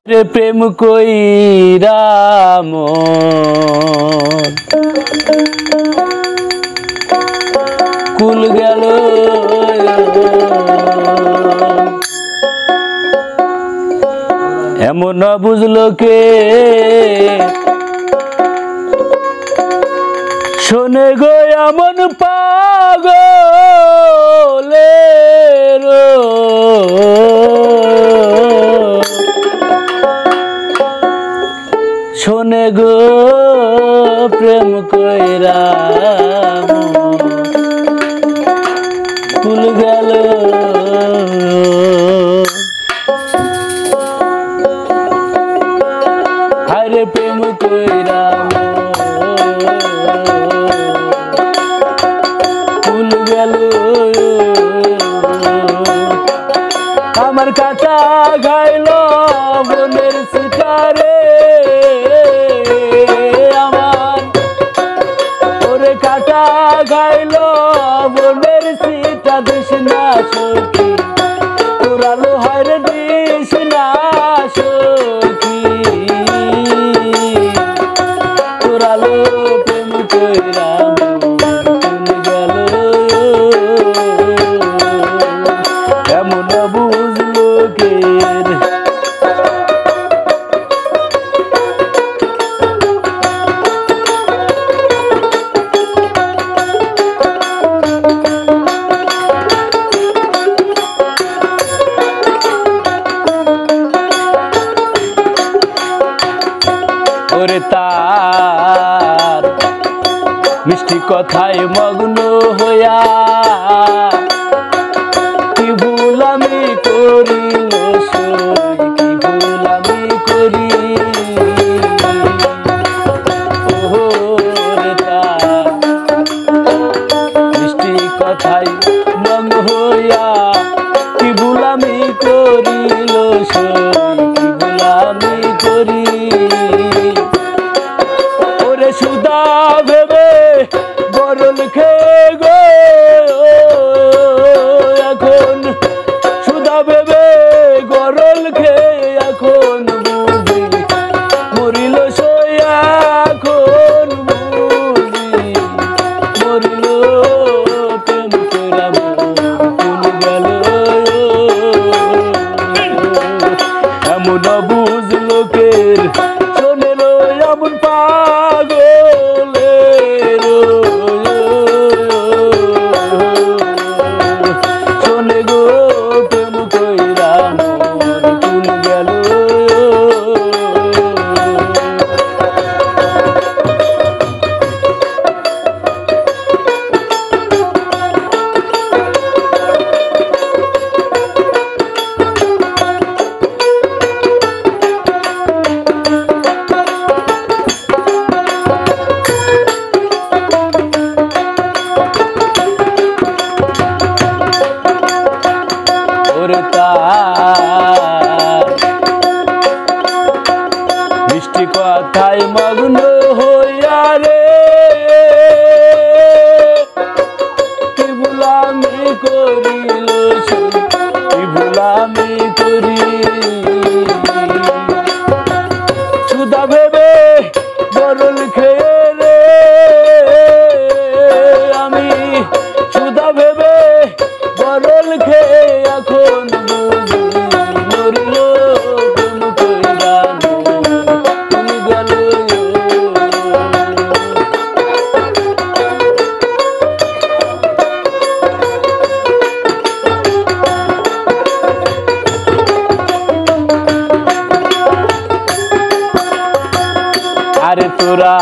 প্রেম কইরা কুল গেল এমন বুঝলো কে শোনে গো এমন পাগলের শোনে গো প্রেম কইরা কুল গেল হায়রে প্রেম কইরা কুল গেল আমার কাটা গাইল বনের সিতারে আমার ওরে কাটা গাইল বনের সিটা দিস না সখী তোরা লোহার দিস না সখী তোরা লো প্রেম কইরা ওরে তার মিষ্টি কথায় মগ্ন হইয়া কি ভুল আমি করিল কি ভুল আমি করি ওরে তার মিষ্টি কথায় মগ্ন হইয়া কি ভুল আমি করিল কি ভুল আমি করি সুদা ভেবে গরল খেয়ে গো এখন সুদা ভেবে গরল খেয়ে এখন বুঝি মরিল সইয়া এখন বুঝি মরিল প্রেম কইরা কুল গেল এমন বুঝ লোকের শোনেল এমন মিষ্টি কথায় মগ্ন হইয়া রে কি ভুল আমি করিল কি ভুল আমি করি সুদা ভেবে গরল খেয়ে রে আমি সুদা ভেবে গরল খেয়ে এখন বুঝি মরিল প্রেম কইরা কুল গেল আরে তোরা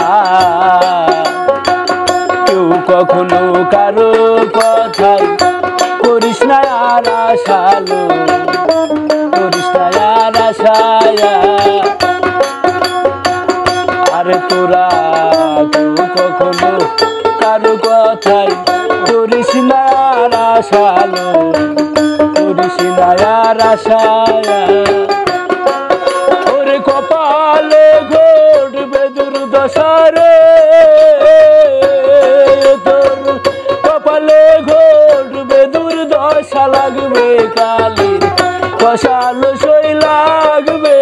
কেউ কখনো কারো কথাই করিস না আর আশালো করিস না আর আশায়া আরে তোরা কেউ কখনো কারো কথাই করিস না আর আশালো করিস না আর আশায়া ওরে কপালে ঘটবে দুর্দশা রে তোর কপালে ঘটবে দুর্দশা লাগবে কালির কষালো সই লাগবে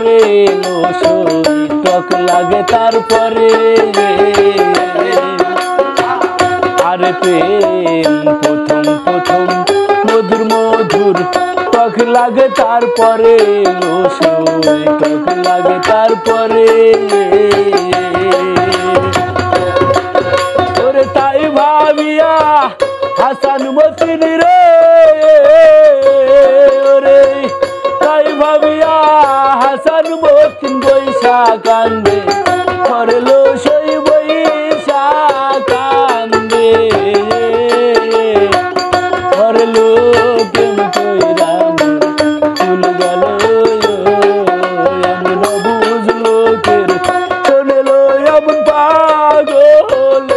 পরে টক লাগে তারপরে আরে প্রেম প্রথম প্রথম মধুর মধুর টক লাগে তারপরে টক লাগে তারপরে ওরে তাই ভাবিয়া হাসান মতিন রে ওরে তাই ভাবিয়া হাসান মতিন বৈশা কান্দে করলো সই বৈশা কান্দে করলো প্রেম কইরা ফুল গেল এমন বুঝলো কের শোনেলো এমন পাগলের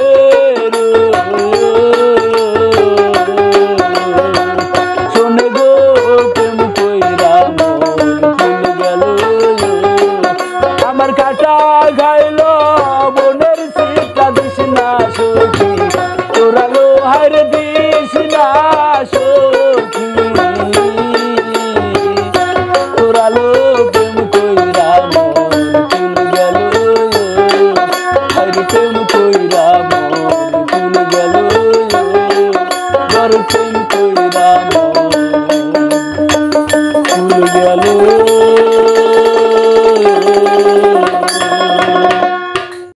শোনে গো প্রেম কইরা ফুল গেল আমার কাটা গাইল বনের সিটা দিস না সখী তোরা লোহার দিস না সখী তোরা লো প্রেম কইরা ফুল গেল হরে প্রেম কইরা ফুল গেল প্রেম কইরা ফুল গেল